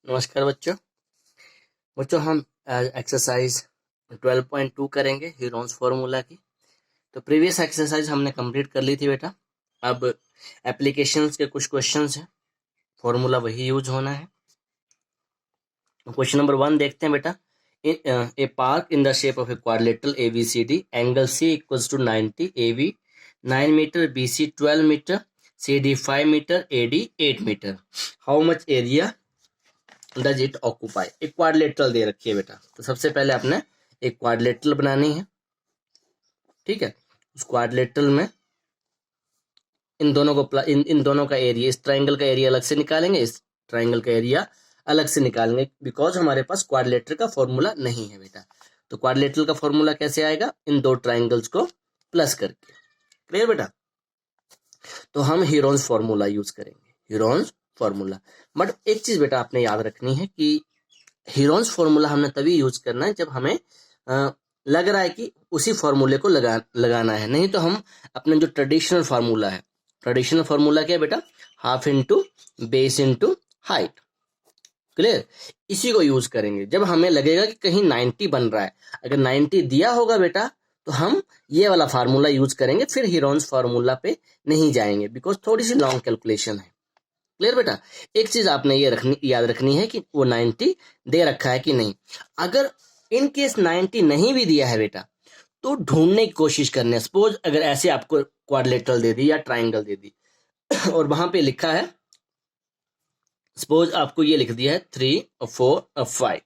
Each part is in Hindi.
नमस्कार बच्चों। हम एक्सरसाइज 12.2 करेंगे हीरोन्स फार्मूला की। तो प्रीवियस एक्सरसाइज हमने कंप्लीट कर ली थी बेटा। अब एप्लीकेशंस के कुछ क्वेश्चंस हैं, फार्मूला वही यूज होना है। क्वेश्चन नंबर 1 देखते हैं बेटा। A park in the shape of a quadrilateral ABCD, angle C equals to 90, AB 9 meter, BC 12 meter, CD 5 meter, AD 8 meter. How much area does it occupy. एक क्वाड्रिलेटरल दे रखी है बेटा, तो सबसे पहले आपने एक क्वाड्रिलेटरल बनानी है। ठीक है, उस क्वाड्रिलेटरल में इन दोनों को इन दोनों का एरिया, इस ट्राइंगल का एरिया अलग से निकालेंगे, इस ट्राइंगल का एरिया अलग से निकालेंगे, बिकॉज हमारे पास क्वाड्रिलेटरल का फॉर्मूला नहीं है बेटा। तो क्वाड्रिलेटरल का फॉर्मूला कैसे आएगा? इन दो ट्राइंगल्स को प्लस करके। क्लियर बेटा? तो हम हीरोन्स फॉर्मूला यूज करेंगे, हीरोन्स फॉर्मूला। बट एक चीज बेटा आपने याद रखनी है कि हीरोन्स फॉर्मूला हमने तभी यूज करना है जब हमें लग रहा है कि उसी फॉर्मूले को लगाना है। नहीं तो हम अपने जो ट्रेडिशनल फार्मूला है, ट्रेडिशनल फार्मूला क्या है बेटा? Half into base into height. Clear? इसी को यूज करेंगे जब हमें लगेगा कि कहीं 90 बन रहा है। अगर 90 दिया होगा बेटा तो हम ये वाला फार्मूला यूज करेंगे, फिर हीरोन्स फार्मूला पे नहीं जाएंगे, बिकॉज थोड़ी सी लॉन्ग कैलकुलेशन है। क्लियर बेटा? एक चीज आपने ये याद रखनी है कि वो 90 दे रखा है कि नहीं। अगर इन केस 90 नहीं भी दिया है बेटा तो ढूंढने की कोशिश करने। सपोज अगर ऐसे आपको क्वाड्रिलेटरल दे दी या ट्राइंगल दे दी और वहां पे लिखा है, सपोज आपको ये लिख दिया है 3 और 4 और 5,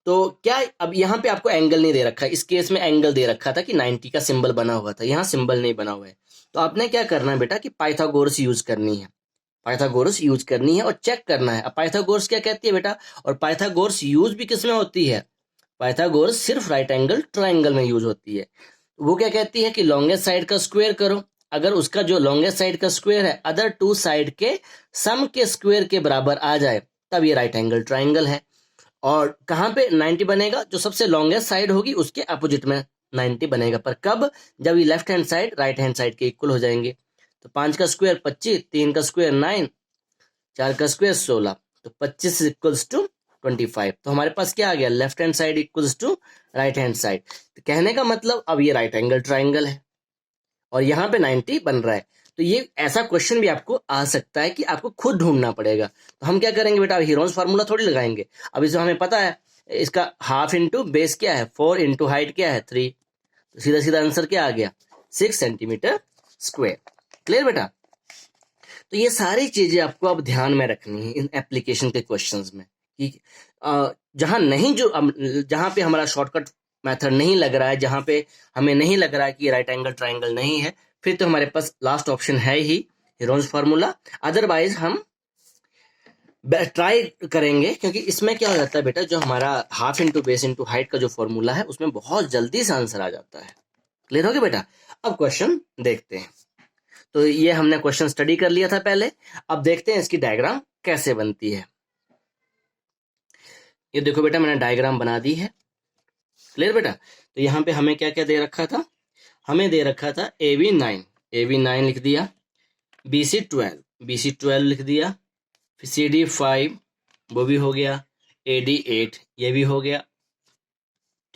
तो क्या अब यहाँ पे आपको एंगल नहीं दे रखा है। इस केस में एंगल दे रखा था कि 90 का सिंबल बना हुआ था, यहाँ सिंबल नहीं बना हुआ है। तो आपने क्या करना है बेटा कि पाइथागोरस यूज करनी है, पाइथागोरस यूज करनी है और चेक करना है। अब पाइथागोरस क्या कहती है बेटा? और पाइथागोरस यूज भी किस में होती है? पाइथागोरस सिर्फ राइट एंगल ट्राइंगल में यूज होती है। वो क्या कहती है कि लॉन्गेस्ट साइड का स्क्वायर करो। अगर उसका जो लॉन्गेस्ट साइड का स्क्वायर है अदर टू साइड के सम के स्क्वायर के बराबर आ जाए, तब ये राइट एंगल ट्राइंगल है। और कहाँ पे 90 बनेगा? जो सबसे लॉन्गेस्ट साइड होगी उसके अपोजिट में 90 बनेगा। पर कब? जब ये left hand side right hand side के इक्वल हो जाएंगे। तो 5 का स्क्वायर 25, 3 का स्क्वायर 9, 4 का स्क्वायर 16, तो 25 इक्वल्स टू 25। तो हमारे पास क्या आ गया? Left hand side equals to right hand side. तो कहने का मतलब अब ये राइट एंगल ट्राइंगल है और यहाँ पे 90 बन रहा है। तो ये ऐसा क्वेश्चन भी आपको आ सकता है कि आपको खुद ढूंढना पड़ेगा। तो हम क्या करेंगे बेटा? हीरोन्स फार्मूला थोड़ी लगाएंगे। अब इसे हमें पता है इसका हाफ इंटू बेस क्या है 4 इंटू हाइट क्या है 3, तो सीधा सीधा आंसर क्या आ गया? 6 सेंटीमीटर स्क्वायर। क्लियर बेटा? तो ये सारी चीजें आपको अब ध्यान में रखनी है इन एप्लीकेशन के क्वेश्चंस में कि जहां नहीं, जहां पे हमारा शॉर्टकट मेथड नहीं लग रहा है, जहां पे हमें नहीं लग रहा है कि राइट एंगल ट्राइंगल नहीं है, फिर तो हमारे पास लास्ट ऑप्शन है ही हीरोन्स फार्मूला। अदरवाइज हम ट्राई करेंगे, क्योंकि इसमें क्या हो जाता है बेटा, जो हमारा half into base into height का जो फॉर्मूला है उसमें बहुत जल्दी से आंसर आ जाता है। क्लियर हो गया बेटा? अब क्वेश्चन देखते हैं। तो ये हमने क्वेश्चन स्टडी कर लिया था पहले। अब देखते हैं इसकी डायग्राम कैसे बनती है। ये देखो बेटा, मैंने डायग्राम बना दी है। क्लियर बेटा? तो यहाँ पे हमें क्या क्या दे रखा था? हमें दे रखा था AB9 लिख दिया, BC12 लिख दिया, फिर CD5 वो भी हो गया, AD8 ये भी हो गया।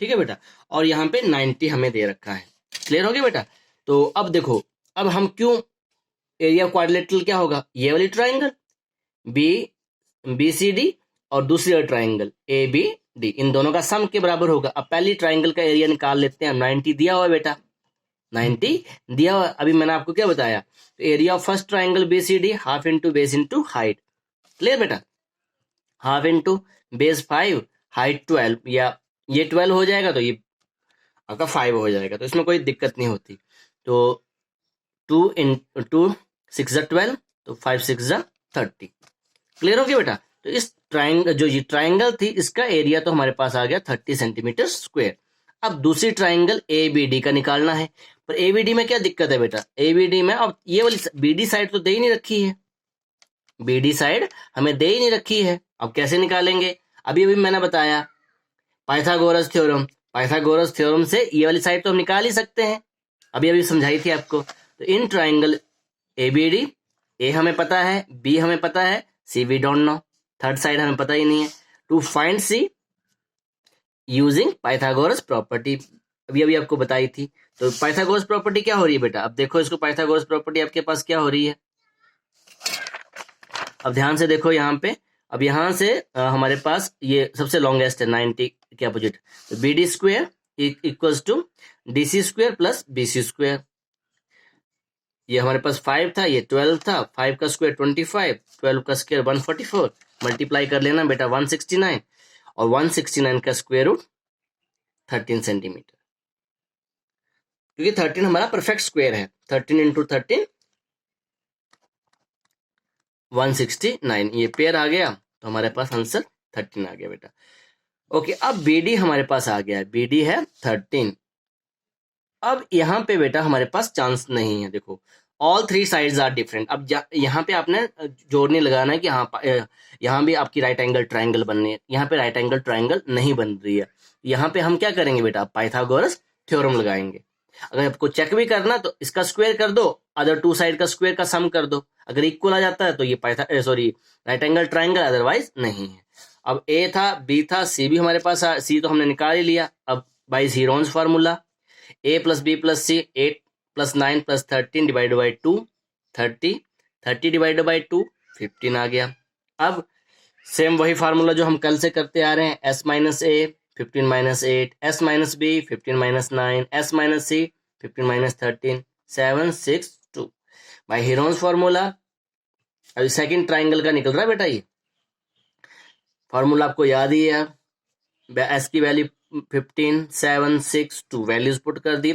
ठीक है बेटा? और यहाँ पे 90 हमें दे रखा है। क्लियर हो गया बेटा? तो अब देखो, अब हम क्यों, एरिया क्वाड्रिलेटरल क्या होगा? ये वाली ट्राइंगल BCD और दूसरी वाली ट्राइंगल ABD, इन दोनों का सम के बराबर होगा। अब पहली ट्राइंगल का एरिया निकाल लेते हैं। 90 दिया हुआ है बेटा, 90 दिया हुआ। अभी मैंने आपको क्या बताया? तो area of first triangle BCD half into base into height. Clear बेटा? हाफ इंटू बेस 5, हाइट 12, या ये 12 हो जाएगा तो ये आपका 5 हो जाएगा, तो इसमें कोई दिक्कत नहीं होती। तो 2 इंटू 6 12, तो 5 6 30। क्लियर हो गया बेटा? तो इस ट्राइंगल, जो ये ट्राइंगल थी, इसका एरिया तो हमारे पास आ गया 30 सेंटीमीटर स्क्वायर। अब दूसरी ट्राइंगल ABD का निकालना है। पर ABD में क्या दिक्कत है बेटा? ABD में अब ये वाली BD साइड तो दे ही नहीं रखी है, BD साइड हमें दे ही नहीं रखी है। अब कैसे निकालेंगे? अभी अभी मैंने बताया पाइथागोरस थ्योरम, पाइथागोरस थ्योरम से ये वाली साइड तो हम निकाल ही सकते हैं, अभी अभी समझाई थी आपको। तो इन ट्राइंगल ABD, A हमें पता है, B हमें पता है, C we don't know, third side हमें पता ही नहीं है। To find C using Pythagoras property, अभी अभी आपको बताई थी। तो पाइथागोरस प्रॉपर्टी क्या हो रही है बेटा, अब देखो इसको, पाइथागोरस प्रॉपर्टी आपके पास क्या हो रही है, अब ध्यान से देखो यहाँ पे। अब यहाँ से हमारे पास ये सबसे लॉन्गेस्ट है 90 के अपोजिट, तो B D square equals to D C square plus B C square. ये हमारे पास 5 था, ये 12 था, 5 का स्क्वायर 25, 12 का स्क्वायर 144, मल्टीप्लाई कर लेना बेटा 169, और 169 का स्क्वायर रूट 13 सेंटीमीटर, क्योंकि 13 हमारा परफेक्ट स्क्वायर है। 13 इंटू 13 169, ये पेयर आ गया, तो हमारे पास आंसर 13 आ गया बेटा। ओके, अब बी डी हमारे पास आ गया है, बी डी है 13। अब यहाँ पे बेटा हमारे पास चांस नहीं है, देखो all three sides are different. अब यहाँ पे आपने जोड़ने लगाना है कि यहाँ भी आपकी राइट एंगल ट्राइंगल बननी है, यहाँ पे राइट एंगल ट्राइंगल नहीं बन रही है। यहाँ पे हम क्या करेंगे बेटा, पाइथागोरस थ्योरम लगाएंगे। अगर आपको चेक भी करना तो इसका स्क्वायर कर दो, अदर टू साइड का स्क्वायर का सम कर दो, अगर इक्वल आ जाता है तो ये राइट एंगल ट्राइंगल, अदरवाइज नहीं है। अब ए था, बी था, सी भी हमारे पास, सी तो हमने निकाल ही लिया। अब by Heron's formula, a plus B plus C, 8 plus 9 plus 13 divide by 2 30, 30 divide by 2 15 आ गया। अब सेम वही फार्मूला जो हम कल से करते आ रहे हैं, s minus A 15 minus 8, s minus B 15 minus 9, s minus C 15 minus 13, 7 6 2 by Heron's formula. अभी सेकंड ट्राइंगल का निकल रहा है बेटा, ये फार्मूला आपको याद ही है, s की वैल्यू 15 7 6 2, वैल्यूज पुट कर दी।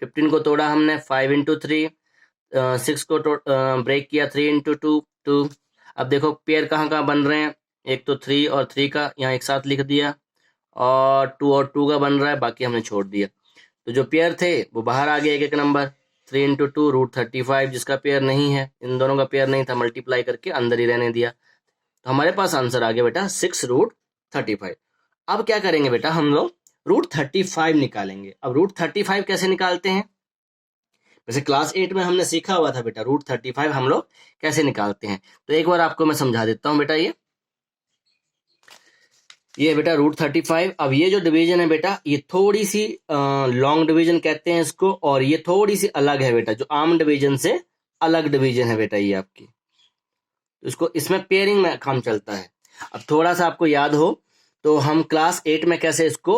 15 को तोड़ा हमने 5 इंटू 3, 6 को ब्रेक किया 3 इंटू 2 2। अब देखो पेयर कहाँ कहाँ बन रहे हैं, एक तो 3 और 3 का यहाँ एक साथ लिख दिया, और 2 और 2 का बन रहा है, बाकी हमने छोड़ दिया। तो जो पेयर थे वो बाहर आ गया, एक एक नंबर, 3 इंटू 2 रूट 35, जिसका पेयर नहीं है, इन दोनों का पेयर नहीं था, मल्टीप्लाई करके अंदर ही रहने दिया। तो हमारे पास आंसर आ गया बेटा 6 रूट 35। अब क्या करेंगे बेटा, हम लोग रूट 35 निकालेंगे। अब रूट 35 कैसे निकालते हैं, वैसे क्लास 8 में हमने सीखा हुआ था बेटा, रूट 35 हम लोग कैसे निकालते हैं। तो एक बार आपको मैं समझा देता हूं बेटा। ये बेटा रूट 35। अब ये जो डिवीजन है बेटा, ये थोड़ी सी लॉन्ग डिवीजन कहते हैं इसको, और ये थोड़ी सी अलग है बेटा, जो आम डिवीजन से अलग डिवीजन है बेटा ये आपकी। तो इसको, इसमें पेयरिंग में काम चलता है। अब थोड़ा सा आपको याद हो तो हम क्लास 8 में कैसे इसको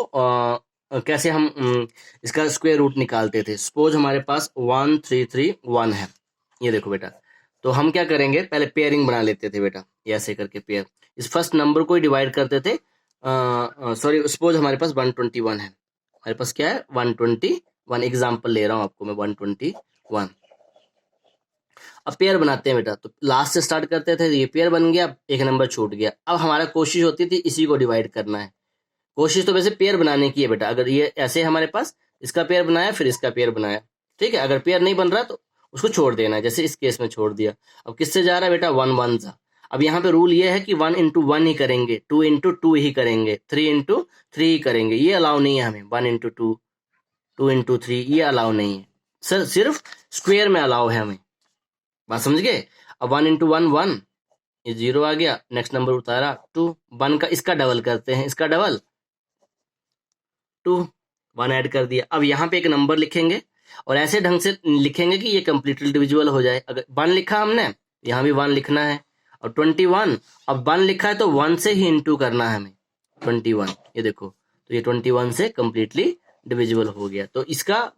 कैसे हम इसका स्क्वायर रूट निकालते थे। सपोज हमारे पास 1331 है, ये देखो बेटा, तो हम क्या करेंगे, पहले पेयरिंग बना लेते थे बेटा, ये ऐसे करके पेयर, इस फर्स्ट नंबर को ही डिवाइड करते थे। सॉरी, सपोज हमारे पास 121 है, हमारे पास क्या है 121, एग्जाम्पल ले रहा हूँ आपको मैं 121। अब पेयर बनाते हैं बेटा, तो लास्ट से स्टार्ट करते थे, ये पेयर बन गया, एक नंबर छूट गया। अब हमारा कोशिश होती थी इसी को डिवाइड करना है। कोशिश तो वैसे पेयर बनाने की है बेटा, अगर ये ऐसे हमारे पास इसका पेयर बनाया फिर इसका पेयर बनाया, ठीक है। अगर पेयर नहीं बन रहा तो उसको छोड़ देना है, जैसे इस केस में छोड़ दिया। अब किससे जा रहा है बेटा, 1 1 सा। अब यहाँ पे रूल ये है कि 1 इंटू 1 ही करेंगे, 2 इंटू 2 ही करेंगे, 3 इंटू 3 ही करेंगे, ये अलाउ नहीं है हमें। 1 इंटू 2, 2 इंटू 3 ये अलाउ नहीं है सर, सिर्फ स्क्वेयर में अलाउ है हमें, बात समझ गए। अब 1 इंटू 1 1, ये 0 आ गया, नेक्स्ट नंबर उतारा 2, 1 का इसका डबल करते हैं, इसका डबल 2, 1 ऐड कर दिया। अब यहाँ पे एक नंबर लिखेंगे और ऐसे ढंग से लिखेंगे कि ये कंप्लीटली डिविजिबल हो जाए। अगर 1 लिखा हमने, यहाँ भी 1 लिखना है, और 21, अब 1 लिखा है तो 1 से ही इंटू करना है हमें 21, ये देखो, तो ये 21 से कंप्लीटली डिविजिबल हो गया। तो इसका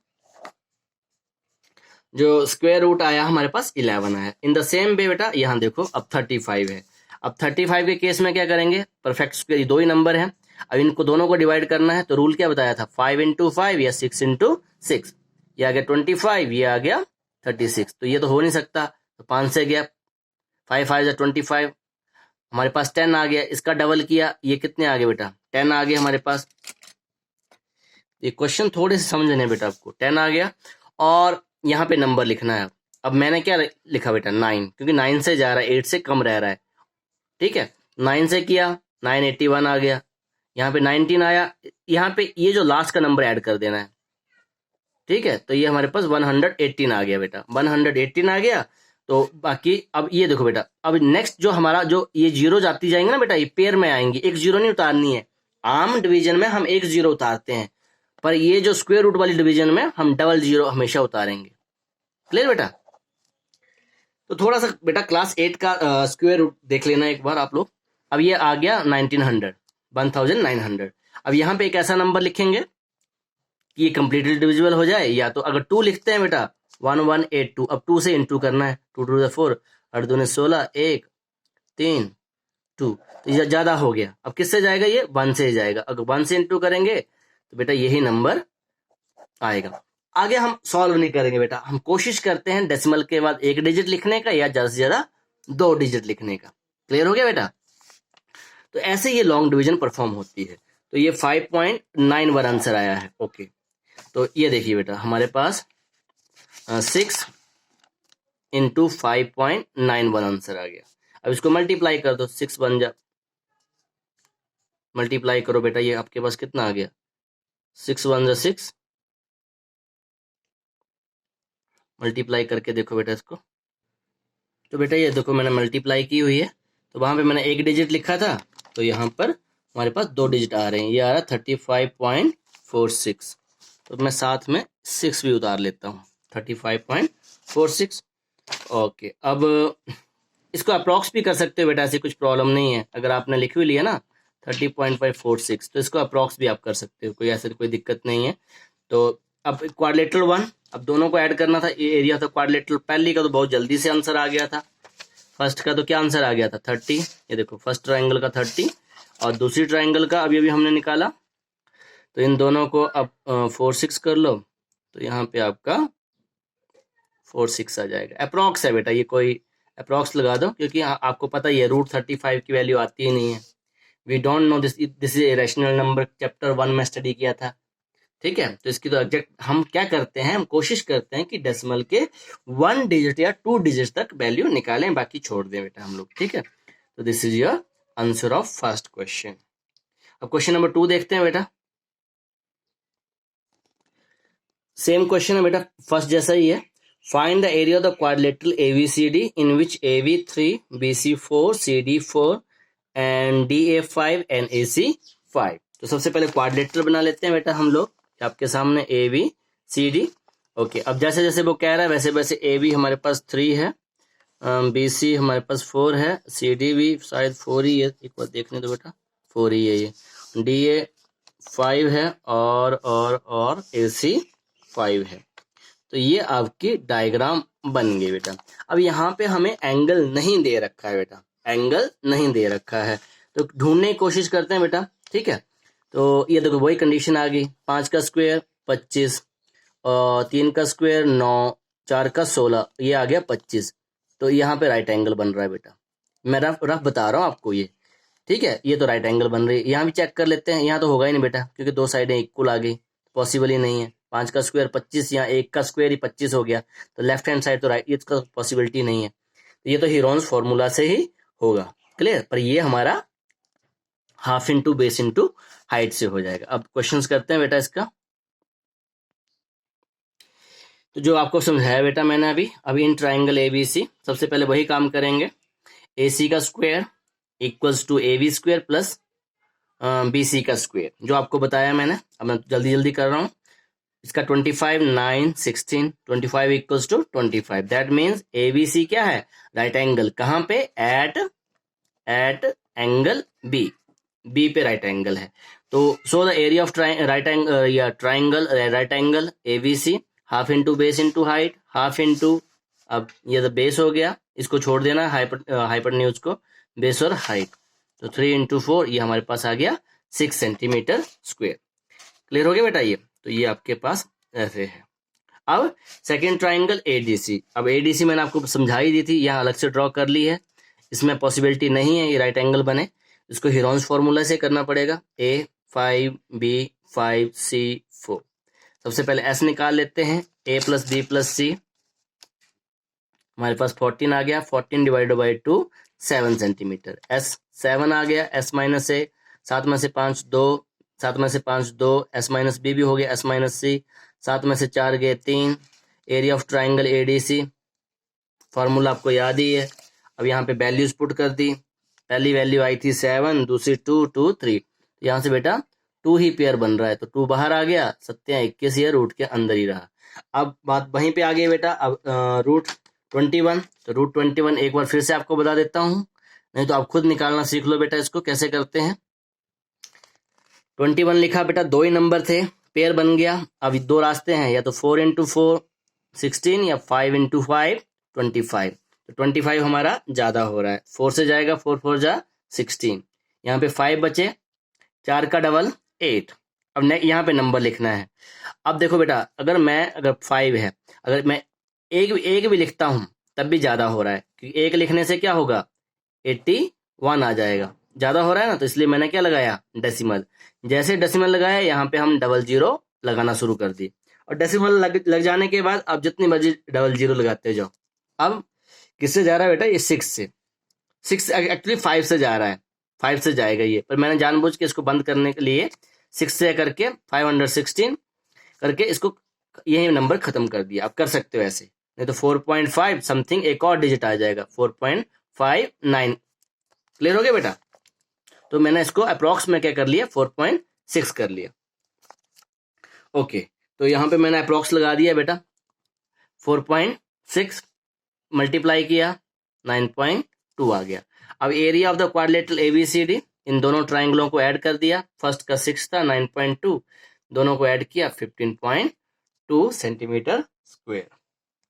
जो स्क्वायर रूट आया हमारे पास 11 आया। इन द सेम वे बेटा यहाँ देखो, अब 35 है। अब 35 के केस में क्या करेंगे, परफेक्ट स्क्वायर, दो ही नंबर है, अब इनको दोनों को डिवाइड करना है। तो रूल क्या बताया था, 5 इंटू 5 या 6 इंटू 6, ये आ गया 25, ये आ गया 36। तो ये तो हो नहीं सकता, तो 5 से गया, 5 5 25, हमारे पास 10 आ गया, इसका डबल किया, ये कितने आ गए बेटा, 10 आ गए हमारे पास। ये क्वेश्चन थोड़े से समझने बेटा आपको, 10 आ गया, और यहाँ पे नंबर लिखना है। अब मैंने क्या लिखा बेटा 9, क्योंकि 9 से जा रहा है, 8 से कम रह रहा है, ठीक है। 9 से किया, 981 आ गया, यहाँ पे 19 आया, यहाँ पे ये जो लास्ट का नंबर ऐड कर देना है, ठीक है। तो ये हमारे पास 118 आ गया बेटा, 118 आ गया। तो बाकी अब ये देखो बेटा, अब नेक्स्ट जो हमारा जो ये जीरो जाती जाएंगे ना बेटा, ये पेयर में आएंगी, एक जीरो नहीं उतारनी है। आम डिवीजन में हम एक जीरो उतारते हैं, पर ये जो स्क्वायर रूट वाली डिवीजन में हम डबल जीरो हमेशा उतारेंगे। क्लियर बेटा? तो थोड़ा सा बेटा क्लास 8 का स्क्वायर रूट देख लेना एक बार आप लोग। अब ये आ गया 1900, 1900। अब यहाँ पे एक ऐसा नंबर लिखेंगे कि ये कंप्लीटली डिविजिबल हो जाए, या तो अगर 2 लिखते हैं बेटा 1182, अब 2 से इंटू करना है, 2 2 4, 8 2 16, 1 3 2, तो ये ज्यादा हो गया। अब किससे जाएगा? ये 1 से जाएगा। अगर 1 से इंटू करेंगे तो बेटा यही नंबर आएगा। आगे हम सॉल्व नहीं करेंगे बेटा, हम कोशिश करते हैं डेसिमल के बाद एक डिजिट लिखने का या ज्यादा से ज्यादा 2 डिजिट लिखने का। क्लियर हो गया बेटा? तो ऐसे ये लॉन्ग डिवीजन परफॉर्म होती है। तो ये 5.91 आंसर आया है। ओके, तो ये देखिए बेटा हमारे पास 6 इंटू 5.91 आंसर आ गया। अब इसको मल्टीप्लाई कर दो, 6 बन जा, मल्टीप्लाई करो बेटा, ये आपके पास कितना आ गया? 6 1 6, मल्टीप्लाई करके देखो बेटा इसको। तो बेटा ये देखो मैंने मल्टीप्लाई की हुई है, तो वहां पे मैंने एक डिजिट लिखा था, तो यहाँ पर हमारे पास 2 डिजिट आ रहे हैं। ये आ रहा 35.46, तो मैं साथ में 6 भी उतार लेता हूँ, 35.46। ओके, अब इसको अप्रॉक्स भी कर सकते हो बेटा, ऐसी कुछ प्रॉब्लम नहीं है। अगर आपने लिख भी लिया ना 30.546, तो इसको अप्रॉक्स भी आप कर सकते हो, कोई ऐसे कोई दिक्कत नहीं है। तो अब क्वाड्रिलेटरल 1, अब दोनों को ऐड करना था, ये एरिया था क्वाड्रिलेटरल। पहली का तो बहुत जल्दी से आंसर आ गया था, फर्स्ट का तो क्या आंसर आ गया था? 30। ये देखो फर्स्ट ट्राइंगल का 30 और दूसरी ट्राइंगल का अभी अभी हमने निकाला, तो इन दोनों को अब 4 6 कर लो, तो यहाँ पे आपका 4 6 आ जाएगा। अप्रॉक्स है बेटा, ये कोई अप्रॉक्स लगा दो, क्योंकि आपको पता ही है रूट 35 की वैल्यू आती ही नहीं है। We don't know this is irrational number, chapter 1 में स्टडी किया था। ठीक है, तो इसकी तो एग्जैक्ट हम क्या करते हैं, हम कोशिश करते हैं कि डेसिमल के 1 डिजिट या 2 डिजिट तक वैल्यू निकालें, बाकी छोड़ दें बेटा हम लोग। ठीक है, तो this is your answer of first question. अब क्वेश्चन नंबर 2 देखते हैं बेटा। सेम क्वेश्चन है बेटा, फर्स्ट जैसा ही है। Find the area of the quadrilateral ABCD in which AB3, BC4, CD4 and DA5 and AC5। तो सबसे पहले क्वाड्रिलेटरल बना लेते हैं बेटा हम लोग, आपके सामने ABCD। ओके, अब जैसे जैसे वो कह रहा है वैसे वैसे AB हमारे पास 3 है, BC हमारे पास 4 है, CD भी शायद 4 ही है, एक बार देखने दो बेटा, 4 ही है ये, DA 5 है और AC 5 है। तो ये आपकी डायग्राम बन गई बेटा। अब यहाँ पे हमें एंगल नहीं दे रखा है बेटा, एंगल नहीं दे रखा है, तो ढूंढने की कोशिश करते हैं बेटा। ठीक है, तो ये देखो वही कंडीशन आ गई, 5 का स्क्वायर 25 और 3 का स्क्वायर 9, 4 का 16, ये आ गया 25। तो यहाँ पे राइट एंगल बन रहा है बेटा, मैं रफ बता रहा हूँ आपको ये। ठीक है, ये तो राइट एंगल बन रही है। यहाँ भी चेक कर लेते हैं, यहाँ तो होगा ही नहीं बेटा, क्योंकि 2 साइडें इक्वल आ गई, पॉसिबल ही नहीं है। 5 का स्क्वायर 25, यहाँ 1 का स्क्वायर ही 25 हो गया, तो लेफ्ट हैंड साइड तो राइट, ये तो पॉसिबिलिटी नहीं है, तो ये तो हीरोन्स फॉर्मूला से ही होगा। क्लियर? पर ये हमारा half into base into height से हो जाएगा। अब क्वेश्चंस करते हैं बेटा इसका। तो जो आपको समझाया बेटा मैंने अभी इन ट्राइंगल ABC, सबसे पहले वही काम करेंगे। AC का square equals to AB square plus BC का स्क्वायर, जो आपको बताया मैंने। अब मैं जल्दी जल्दी कर रहा हूँ। इसका 25 9 16, 25 equals to 25, that means ABC क्या है? Right angle. कहाँ पे? एट एंगल B पे राइट एंगल है। तो so the area of right angle या triangle right angle ABC, half into base into height, half into, अब ये तो बेस हो गया, इसको छोड़ देना हाइपोटेन्यूज को, बेस और हाइट, तो 3 इंटू 4, ये हमारे पास आ गया 6 सेंटीमीटर स्क्वायर। क्लियर हो गया बेटा ये? तो ये आपके पास ऐसे है। अब सेकेंड ट्राइंगल ADC, अब ADC मैंने आपको समझा ही दी थी, यहाँ अलग से ड्रॉ कर ली है, इसमें पॉसिबिलिटी नहीं है ये राइट एंगल बने, इसको हीरोन्स फॉर्मूला से करना पड़ेगा। A5 B5 C4। सबसे पहले S निकाल लेते हैं, A plus B plus C, हमारे पास 14 आ गया, 14 डिवाइडेड बाई 2 7 सेंटीमीटर। S 7 आ गया, S माइनस A, 7 में से 5 2, 7 में से 5 2, S माइनस B भी हो गया, S माइनस C, 7 में से 4 गए 3। Area of triangle ADC formula आपको याद ही है। अब यहाँ पे वैल्यूज पुट कर दी, पहली वैल्यू आई थी 7, दूसरी 2, 2, 3, यहाँ से बेटा 2 ही पेयर बन रहा है, तो 2 बाहर आ गया, 7 21 रूट के अंदर ही रहा। अब बात वहीं पे आ गई बेटा। अब रूट 21, तो रूट 21 एक बार फिर से आपको बता देता हूँ, नहीं तो आप खुद निकालना सीख लो बेटा इसको कैसे करते हैं। 21 लिखा बेटा, 2 ही नंबर थे, पेयर बन गया। अब 2 रास्ते हैं, या तो 4 × 4 16 या 5 × 5 25। तो 25 हमारा ज्यादा हो रहा है, 4 से जाएगा, 4 4 जा 16, यहाँ पे 5 बचे, 4 का डबल 8। अब यहाँ पे नंबर लिखना है। अब देखो बेटा, अगर 5 है, अगर मैं एक भी लिखता हूं तब भी ज्यादा हो रहा है, क्योंकि एक लिखने से क्या होगा, 81 आ जाएगा, ज्यादा हो रहा है ना, तो इसलिए मैंने क्या लगाया, डेसिमल। जैसे डेसिमल लगाया, यहाँ पे हम डबल जीरो लगाना शुरू कर दी, और डेसिमल लग जाने के बाद आप जितनी मर्जी डबल जीरो लगाते जाओ। अब किससे जा रहा है बेटा, ये 6 से, 6 एक्चुअली 5 से जा रहा है, 5 से जाएगा ये, पर मैंने जानबूझ के इसको बंद करने के लिए 6 से करके 516 करके इसको यही नंबर खत्म कर दिया। आप कर सकते हो ऐसे, नहीं तो 4.5 समथिंग एक और डिजिट आ जाएगा, 4.59। क्लियर हो गया बेटा। तो मैंने इसको अप्रोक्स में क्या कर लिया, 4.6 कर लिया। ओके, तो यहाँ पे मैंने अप्रोक्स लगा दिया बेटा, 4.6 मल्टीप्लाई किया, 9.2 आ गया। अब area of the quadrilateral A B C D, इन दोनों ट्राइंगलों को ऐड कर दिया, फर्स्ट का 6 था, 9.2, दोनों को ऐड किया, 15.2 सेंटीमीटर स्क्वायर।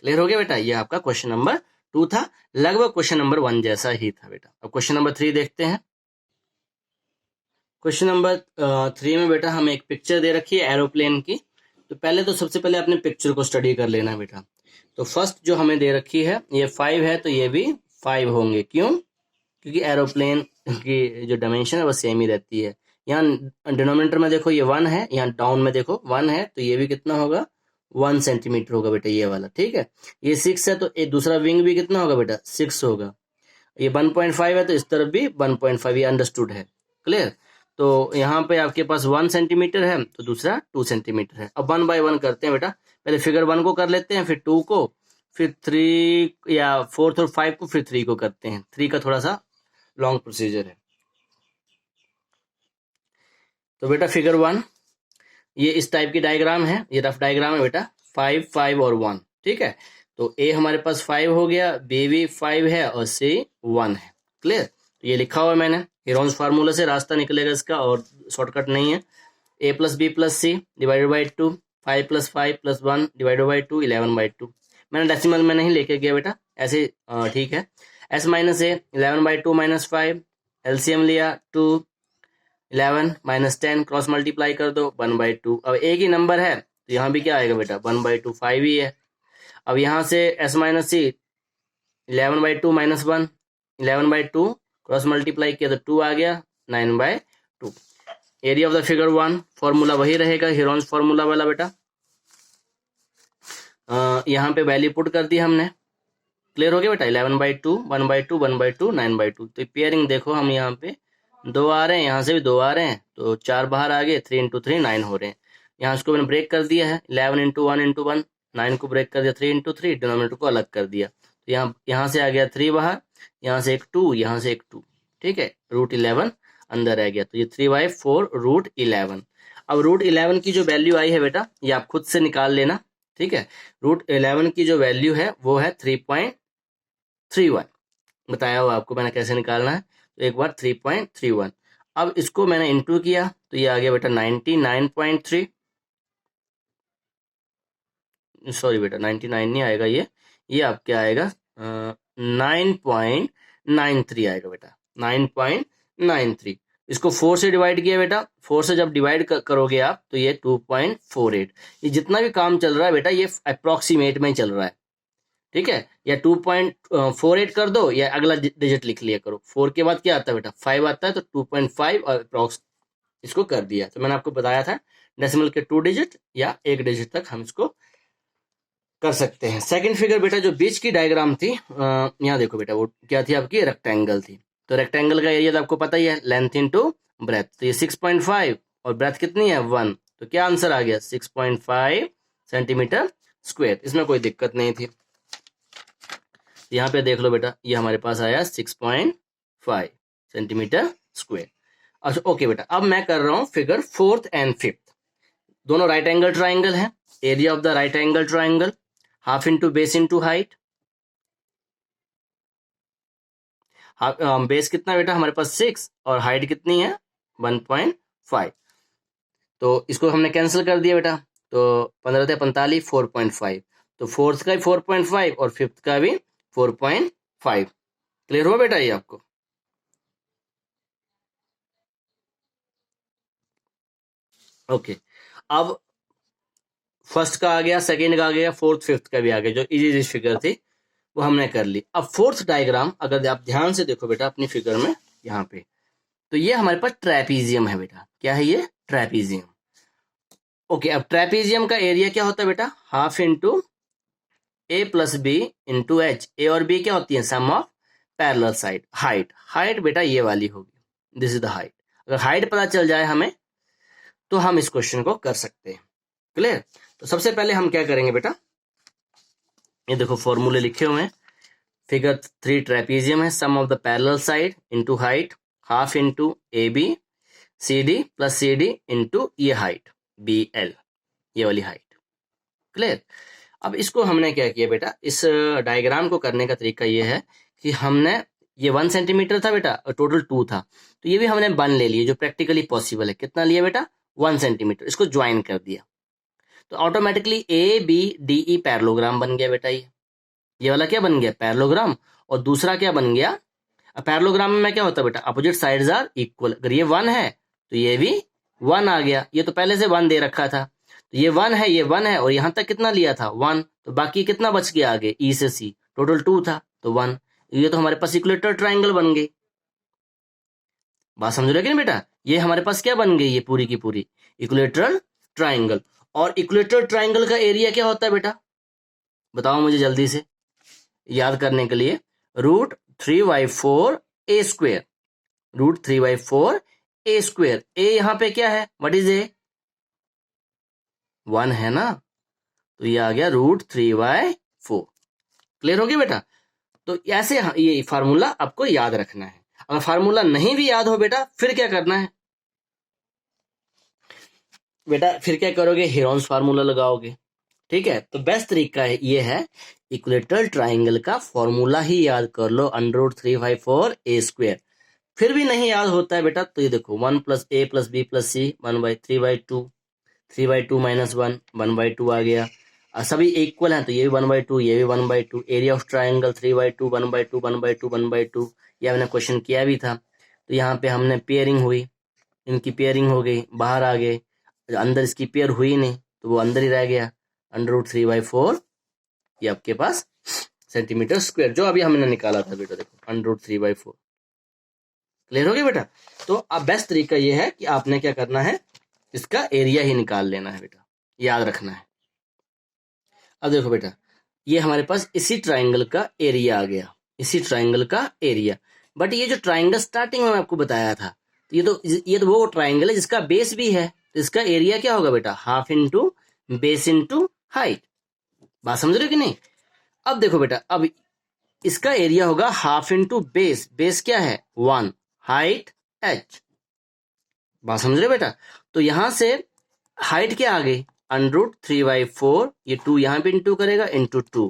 क्लियर हो गया बेटा, ये आपका क्वेश्चन नंबर 2 था, लगभग क्वेश्चन नंबर 1 जैसा ही था बेटा। अब क्वेश्चन नंबर 3 देखते हैं। क्वेश्चन नंबर 3 में बेटा हमें एक पिक्चर दे रखी है एरोप्लेन की। तो पहले तो सबसे पहले अपने पिक्चर को स्टडी कर लेना बेटा। तो फर्स्ट जो हमें दे रखी है ये 5 है, तो ये भी 5 होंगे, क्यों, क्योंकि एरोप्लेन की जो डायमेंशन है वो सेम ही रहती है। यहाँ डिनोमिनेटर में देखो ये 1 है, यहाँ डाउन में देखो 1 है, तो ये भी कितना होगा, 1 सेंटीमीटर होगा बेटा, ये वाला, ठीक है। ये 6 है, तो एक दूसरा विंग भी कितना होगा बेटा, 6 होगा। ये 1.5 है, तो इस तरफ भी 1.5, ये अंडरस्टूड है, क्लियर। तो यहाँ पे आपके पास 1 सेंटीमीटर है, तो दूसरा 2 सेंटीमीटर है। अब 1 बाय 1 करते हैं बेटा, पहले फिगर 1 को कर लेते हैं, फिर 2 को, फिर 3 या 4 और 5 को, फिर 3 को करते हैं। 3 का थोड़ा सा लॉन्ग प्रोसीजर है। तो बेटा फिगर 1 ये इस टाइप की डायग्राम है, ये रफ डायग्राम है बेटा, 5 5 और 1, ठीक है। तो ए हमारे पास 5 हो गया, बी भी 5 है, और सी 1 है, क्लियर। तो ये लिखा हुआ है मैंने, हीरोन्स फार्मूला से रास्ता निकलेगा इसका, और शॉर्टकट नहीं है। a plus B plus C divided by 2, 5 + 5 + 1 divided by 2, 11/2। मैंने डेसिमल में नहीं लेके गया बेटा, ऐसे ठीक है। s माइनस ए 11/2 - 5, एलसीएम लिया 2, 11 - 10, क्रॉस मल्टीप्लाई कर दो, 1/2। अब एक ही नंबर है, तो यहाँ भी क्या आएगा बेटा, 1/2, 5 ही है। अब यहाँ से s माइनस सी 11/2 - 1, 11/2, क्रॉस मल्टीप्लाई किया तो 2 आ गया, 9/2। Area of the figure 1 formula वही रहेगा, हीरोन्स फार्मूला वाला बेटा। यहाँ पे वैल्यू पुट कर दी हमने, क्लियर हो गया बेटा। 11/2, 1/2, 1/2, 9/2। तो पेयरिंग देखो, हम यहाँ पे 2 आ रहे हैं, यहाँ से भी 2 आ रहे हैं, तो 4 बाहर आ गए, 3 × 3 9 हो रहे हैं। यहाँ इसको मैंने ब्रेक कर दिया है, 11 × 1 × 1, 9 को ब्रेक कर दिया, 3 × 3, डिनोमिनेटर को अलग कर दिया। तो यहाँ से आ गया 3 बाहर, यहाँ से एक 2, यहाँ से एक 2, ठीक है। √11 अंदर आ गया, तो ये 3/4 √11। अब √11 की जो वैल्यू आई है बेटा, ये आप खुद से निकाल लेना, ठीक है। √11 की जो वैल्यू है वो है 3.31, बताया हुआ आपको मैंने कैसे निकालना है। तो एक बार 3.31, अब इसको मैंने इंटू किया, तो ये आ गया बेटा 99.3, सॉरी बेटा 99 नहीं आएगा, ये आपके आएगा 9.93 आएगा बेटा, 9.93। इसको 4 से डिवाइड किया बेटा, 4 से जब डिवाइड करोगे आप, तो ये 2.48। ये जितना भी काम चल रहा है बेटा, ये अप्रोक्सीमेट में चल रहा है, ठीक है। या 2.48 कर दो, या अगला डिजिट लिख लिया करो। 4 के बाद क्या आता है बेटा, 5 आता है, तो 2.5 और अप्रोक्स इसको कर दिया। तो मैंने आपको बताया था डेसिमल के 2 डिजिट या 1 डिजिट तक हम इसको कर सकते हैं। सेकंड फिगर बेटा, जो बीच की डायग्राम थी, यहाँ देखो बेटा, वो क्या थी आपकी, रेक्टेंगल थी। तो रेक्टेंगल का एरिया तो आपको पता ही है, लेंथ इनटू ब्रेथ। तो ये 6.5 और ब्रेथ कितनी है, 1, तो क्या आंसर आ गया, 6.5 सेंटीमीटर स्क्वायर। इसमें कोई दिक्कत नहीं थी। यहाँ पे देख लो बेटा, ये हमारे पास आया 6.5 सेंटीमीटर स्क्वायर। अच्छा ओके बेटा, अब मैं कर रहा हूँ फिगर 4th एंड 5th। दोनों राइट एंगल ट्राइंगल है। Area of the right angle triangle half into base into height. Base कितना बेटा हमारे पास 6 और हाइट कितनी है 1.5। तो इसको हमने कैंसिल कर दिया बेटा, तो 15 × 45 4.5। तो फोर्थ का भी 4.5 और फिफ्थ का भी 4.5। क्लियर हुआ बेटा ये आपको? ओके, अब फर्स्ट का आ गया, सेकंड का आ गया, फोर्थ फिफ्थ का भी आ गया, जो इजी फिगर थी वो हमने कर ली। अब फोर्थ डायग्राम अगर आप ध्यान से देखो बेटा अपनी फिगर में यहाँ पे, तो ये हमारे पास ट्रेपीजियम है बेटा। क्या है ये? ट्रेपीजियम। ओके, अब ट्रेपीजियम का एरिया क्या होता है बेटा? हाफ इंटू ए प्लस बी इंटू एच। ए और बी क्या होती है? Sum of parallel side. Height बेटा ये वाली होगी, दिस इज द हाइट। अगर हाइट पता चल जाए हमें तो हम इस क्वेश्चन को कर सकते हैं। क्लियर? तो सबसे पहले हम क्या करेंगे बेटा, ये देखो फॉर्मूले लिखे हुए हैं। फिगर 3 ट्रेपीजियम है, sum of the parallel side into height half into A B C D plus C D into ये हाइट बी एल, ये वाली हाइट। क्लियर? अब इसको हमने क्या किया बेटा, इस डायग्राम को करने का तरीका ये है कि हमने ये 1 सेंटीमीटर था बेटा और टोटल 2 था, तो ये भी हमने 1 ले लिए, जो प्रैक्टिकली पॉसिबल है। कितना लिया बेटा? 1 सेंटीमीटर। इसको ज्वाइन कर दिया तो automatically A B D E parallelogram बन गया बेटा। ये वाला क्या बन गया? पैरेललोग्राम। और दूसरा क्या बन गया? पैरेललोग्राम में क्या होता है बेटा? Opposite sides are equal. अगर ये 1 है तो ये भी 1 आ गया। ये तो पहले से 1 दे रखा था, तो ये 1 है, ये 1 है, और यहां तक कितना लिया था? 1। तो बाकी कितना बच गया आगे? ई से सी, टोटल 2 था तो 1। ये तो हमारे पास इक्विलेटरल ट्राइंगल बन गई। बात समझ रहे हो कि नहीं बेटा? ये हमारे पास क्या बन गई? ये पूरी की पूरी इक्विलेटरल ट्राइंगल। और इक्विलेटरल ट्राइंगल का एरिया क्या होता है बेटा? बताओ मुझे जल्दी से, याद करने के लिए। √3/4 ए स्क्वेयर। √3/4 ए स्क्वेयर। ए यहां पे क्या है? What is a? 1 है ना, तो ये आ गया √3/4। क्लियर हो गया बेटा? तो ऐसे ये फार्मूला आपको याद रखना है। अगर फार्मूला नहीं भी याद हो बेटा, फिर क्या करना है बेटा? फिर क्या करोगे? हेरोन्स फार्मूला लगाओगे। ठीक है, तो बेस्ट तरीका है ये है, इक्विलेटरल ट्राइंगल का फॉर्मूला ही याद कर लो, √3/4 ए स्क्वेयर। फिर भी नहीं याद होता है बेटा, तो ये देखो 1 + a + b + c 1/3/2, 3/2 - 1 1/2 आ गया। सभी इक्वल हैं तो ये भी 1/2, ये भी 1/2। Area of triangle 3/2 1/2 1/2 1/2। ये हमने क्वेश्चन किया भी था। तो यहाँ पे हमने पेयरिंग हुई, इनकी पेयरिंग हो गई, बाहर आ गए। अंदर इसकी पेयर हुई नहीं तो वो अंदर ही रह गया। √3/4 ये आपके पास सेंटीमीटर स्क्वायर, जो अभी हमने निकाला था बेटा, देखो √3/4। क्लियर हो गया बेटा? तो अब बेस्ट तरीका ये है कि आपने क्या करना है, इसका एरिया ही निकाल लेना है बेटा, याद रखना है। अब देखो बेटा, ये हमारे पास इसी ट्राइंगल का एरिया आ गया, इसी ट्राइंगल का एरिया। बट ये जो ट्राइंगल स्टार्टिंग में आपको बताया था, ये तो वो ट्राइंगल है जिसका बेस भी है, तो इसका एरिया क्या होगा बेटा? Half into base into height. बात समझ रहे हो कि नहीं? अब देखो बेटा, अब इसका एरिया होगा हाफ इंटू बेस। बेस क्या है? 1, हाइट h। बात समझ रहे बेटा? तो यहां से हाइट क्या आ गई? √3/4, ये 2 यहां पे इंटू करेगा, इंटू 2,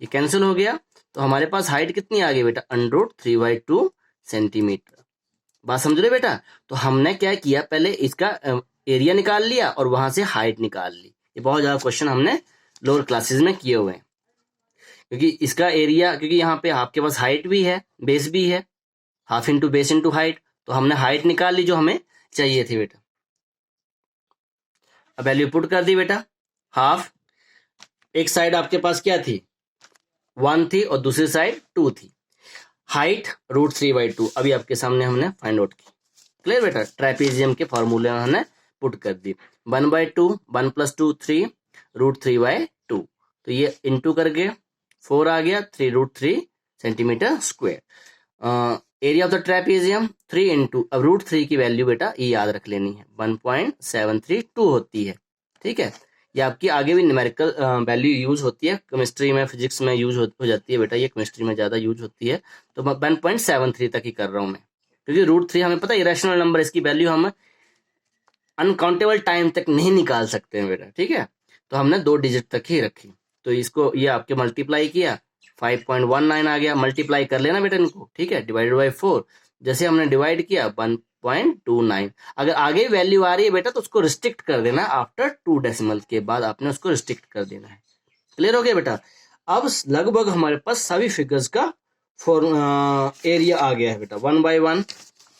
ये कैंसिल हो गया। तो हमारे पास हाइट कितनी आ गई बेटा? √3/2 सेंटीमीटर। बात समझ रहे बेटा? तो हमने क्या किया, पहले इसका एरिया निकाल लिया और वहां से हाइट निकाल ली। ये बहुत ज्यादा क्वेश्चन हमने लोअर क्लासेस में किए हुए हैं, क्योंकि इसका एरिया, क्योंकि यहाँ पे आपके पास हाइट भी है, बेस भी है, half into base into height, तो हमने हाइट निकाल ली जो हमें चाहिए थी बेटा। अब वैल्यू पुट कर दी बेटा। हाफ, एक साइड आपके पास क्या थी? 1 थी और दूसरी साइड 2 थी। हाइट √3/2 अभी आपके सामने हमने फाइंड आउट की। क्लियर बेटा? ट्राइपेजियम के फॉर्मूले में हमने पुट कर दी। 1/2, 1 + 2 3, √3/2। तो ये इंटू करके 4 आ गया, 3√3 centimetre square. Area of the trapezium 3 into, अब √3 की वैल्यू बेटा ये याद रख लेनी है, 1.732 होती है। ठीक है, ये आपकी आगे भी न्यूमेरिकल वैल्यू यूज होती है, केमिस्ट्री में फिजिक्स में यूज हो जाती है बेटा, ये केमिस्ट्री में ज़्यादा यूज होती है। तो 1.73 तक ही कर रहा हूँ मैं, क्योंकि √3 हमें पता है इरेशनल नंबर, इसकी वैल्यू हम अनकाउंटेबल टाइम तक नहीं निकाल सकते हैं बेटा, ठीक है। तो हमने 2 डिजिट तक ही रखी। तो इसको ये आपके मल्टीप्लाई किया, 5.19 आ गया। मल्टीप्लाई कर लेना बेटा इनको, ठीक है, डिवाइडेड बाई 4। जैसे हमने डिवाइड किया 1.29। अगर आगे वैल्यू आ रही है बेटा तो उसको रिस्ट्रिक्ट कर देना, आफ्टर 2 डेसिमल के बाद आपने उसको रिस्ट्रिक्ट कर देना है। क्लियर हो गया बेटा। अब लगभग हमारे पास सभी फिगर्स का एरिया आ गया है बेटा, 1 by 1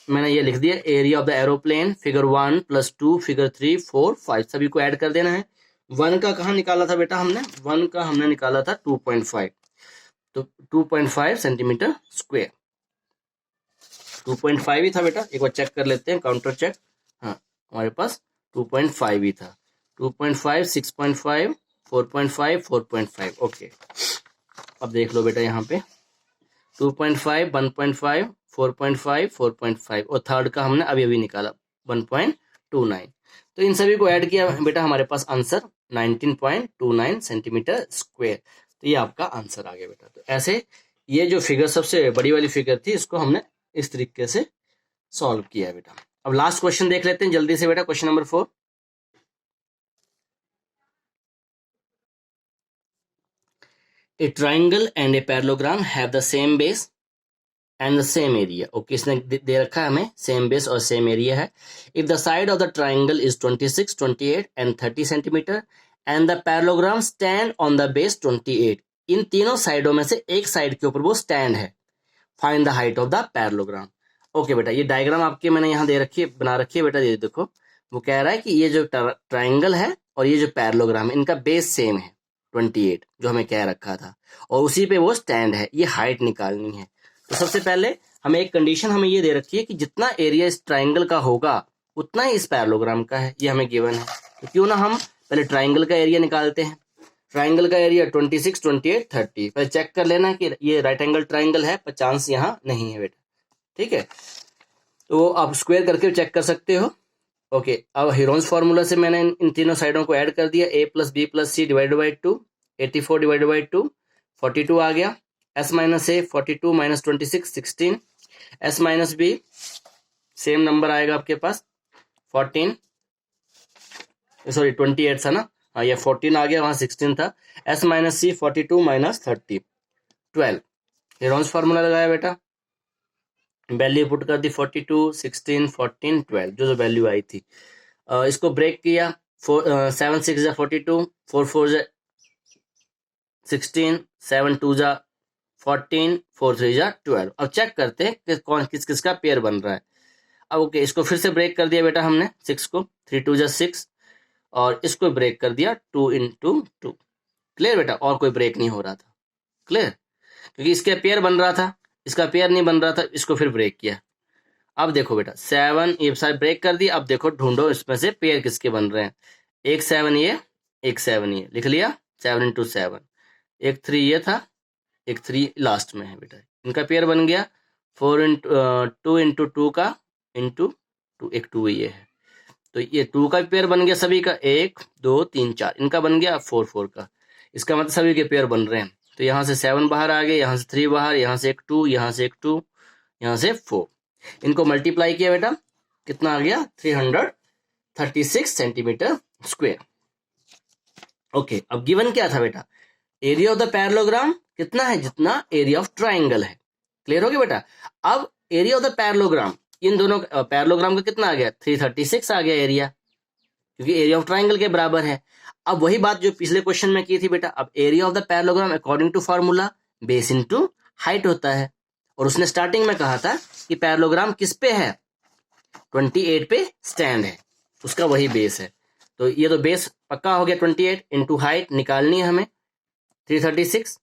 मैंने ये लिख दिया। Area of the aeroplane, figure 1 + 2, figure 3, 4, 5 सभी को ऐड कर देना है। 1 का कहाँ निकाला था बेटा हमने? 1 का हमने निकाला था 2.5, तो 2.5 सेंटीमीटर स्क्वायर, 2.5 ही था बेटा। एक बार चेक कर लेते हैं, काउंटर चेक। हाँ, हमारे पास 2.5 ही था। 2.5, 6.5, 4.5, 4.5। ओके, अब देख लो बेटा यहाँ पे 2.5, 1.5, 4.5, 4.5 और थर्ड का हमने अभी अभी निकाला 1.29। तो इन सभी को ऐड किया बेटा, हमारे पास आंसर 19.29 सेंटीमीटर स्क्वायर। तो ये आपका आंसर आ गया बेटा। तो ऐसे ये जो फिगर सबसे बड़ी वाली फिगर थी, इसको हमने इस तरीके से सॉल्व किया है बेटा। अब लास्ट क्वेश्चन देख लेते हैं जल्दी से बेटा, question number 4। A triangle and a parallelogram have the same base and the same area. Okay, इसने दे रखा है हमें सेम बेस और सेम एरिया है। If the side of the triangle is 26, 28 and 30 centimetre and the parallelogram stand on the base 28। इन तीनों साइडों में से एक साइड के ऊपर वो स्टैंड है। Find the height of the parallelogram. Okay बेटा, ये डायग्राम आपके मैंने यहाँ दे रखी है, बना रखी है बेटा। ये देखो, वो कह रहा है कि ये जो ट्राइंगल है और ये जो पैरेललोग्राम है, इनका बेस सेम है 28, जो हमें कह रखा था, और उसी पे वो स्टैंड है। ये हाइट निकालनी है। तो सबसे पहले हमें एक कंडीशन हमें ये दे रखी है कि जितना एरिया इस ट्राइंगल का होगा उतना ही इस पैरेललोग्राम का है, ये हमें गिवन है। तो क्यों ना हम पहले ट्राइंगल का एरिया निकालते हैं। ट्राइंगल का एरिया 26, 28, 30। पहले चेक कर लेना कि ये राइट एंगल ट्राइंगल है, 50 यहाँ नहीं है बेटा, ठीक है। तो आप स्क्वायर करके चेक कर सकते हो। ओके, अब हीरोन्स फार्मूला से मैंने इन तीनों साइडों को ऐड कर दिया। a + b + c divided by 2, 84 divided by 2, 42 आ गया। s - a 42 - 26, 16। s - b same number आएगा आपके पास 14, सॉरी 28 था ना, हाँ ये 14 आ गया, वहाँ 16 था। s - c 42 - 30, 12। हीरोन्स फार्मूला लगाया बेटा, वैल्यू पुट कर दी 42, 16, 14, 12, जो वैल्यू आई थी। इसको ब्रेक किया, 7 6 जा 42, 4 4 जा 16, 7 2 जा 14, 4 3 जा 12। अब चेक करते हैं कि कौन किस किस का पेयर बन रहा है। अब ओके, इसको फिर से ब्रेक कर दिया बेटा हमने, 6 को, 3 2 जा 6, और इसको ब्रेक कर दिया 2 × 2। क्लियर बेटा, और कोई ब्रेक नहीं हो रहा था। क्लियर, क्योंकि इसके पेयर बन रहा था, इसका पेयर नहीं बन रहा था, इसको फिर ब्रेक किया। अब देखो बेटा 7 ये साइड ब्रेक कर दी। अब देखो ढूंढो इसमें से पेयर किसके बन रहे हैं। एक 7 ये, एक 7 ये, लिख लिया 7 × 7। एक 3 ये था, एक 3 लास्ट में है बेटा, इनका पेयर बन गया 2 × 2 का इंटू 2, एक 2 ये है, तो ये 2 का पेयर बन गया सभी का, 1 2 3 4, इनका बन गया 4 4 का। इसका मतलब सभी के पेयर बन रहे हैं। तो यहाँ से 7 बाहर आ गए, यहाँ से 3 बाहर, यहाँ से एक 2, यहाँ से एक 2, यहाँ से 4। इनको मल्टीप्लाई किया बेटा, कितना आ गया 336 सेंटीमीटर स्क्वायर। ओके, अब गिवन क्या था बेटा, एरिया ऑफ द पैरेललोग्राम कितना है, जितना एरिया ऑफ ट्राइंगल है। क्लियर हो गया बेटा। अब एरिया ऑफ द पैरेललोग्राम, इन दोनों पैरेललोग्राम का कितना आ गया 336 आ गया एरिया, क्योंकि एरिया ऑफ ट्राइंगल के बराबर है। अब वही बात जो पिछले क्वेश्चन में की थी बेटा, अब area of the parallelogram according to formula base into height होता है, और उसने स्टार्टिंग में कहा था कि पैरेललोग्राम किस पे है, 28 पे स्टैंड है, उसका वही बेस है। तो ये तो बेस पक्का हो गया, 28 इंटू हाइट निकालनी है हमें 336।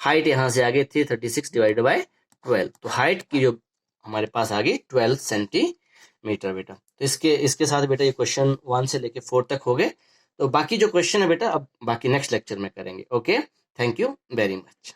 हाइट यहां से आ गई 336 डिवाइडेड बाय 12, तो हाइट की जो हमारे पास आ गई 12 सेंटीमीटर बेटा। तो इसके साथ बेटा ये क्वेश्चन 1 से लेके 4 तक हो गए। तो बाकी जो क्वेश्चन है बेटा अब बाकी नेक्स्ट लेक्चर में करेंगे। Okay, thank you very much.